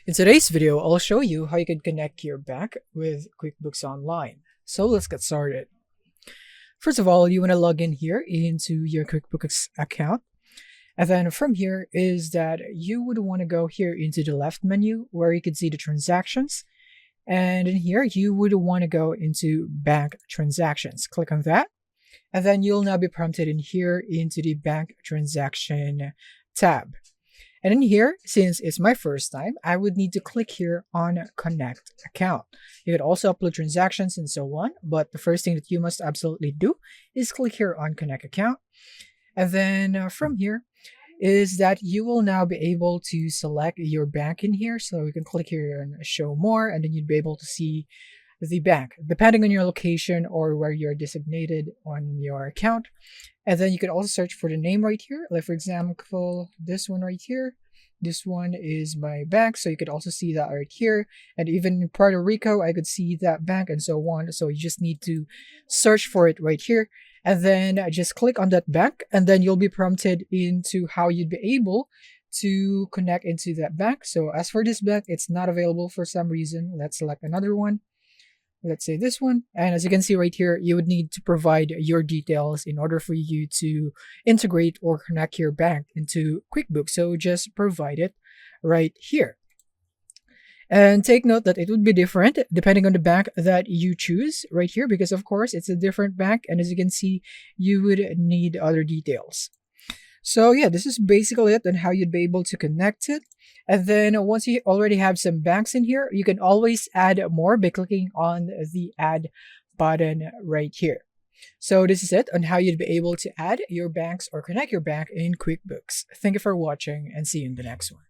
In today's video, I'll show you how you can connect your bank with QuickBooks Online. So let's get started. First of all, you want to log in here into your QuickBooks account. And then from here is that you would want to go here into the left menu where you can see the transactions. And in here, you would want to go into bank transactions. Click on that. And then you'll now be prompted in here into the bank transaction tab. And in here, since it's my first time, I would need to click here on Connect Account. You could also upload transactions and so on, but the first thing that you must absolutely do is click here on Connect Account. And then from here is that you will now be able to select your bank in here. So you can click here and show more, and then you'd be able to see the bank, depending on your location or where you're designated on your account. And then you can also search for the name right here. Like for example, this one right here. This one is my bank. So you could also see that right here. And even in Puerto Rico, I could see that bank and so on. So you just need to search for it right here. And then just click on that bank. And then you'll be prompted into how you'd be able to connect into that bank. So as for this bank, it's not available for some reason. Let's select another one. Let's say this one. And as you can see right here, you would need to provide your details in order for you to integrate or connect your bank into QuickBooks. So just provide it right here. And take note that it would be different depending on the bank that you choose right here, because of course it's a different bank. And as you can see, you would need other details. So yeah, this is basically it on how you'd be able to connect it. And then once you already have some banks in here, you can always add more by clicking on the add button right here. So this is it on how you'd be able to add your banks or connect your bank in QuickBooks. Thank you for watching and see you in the next one.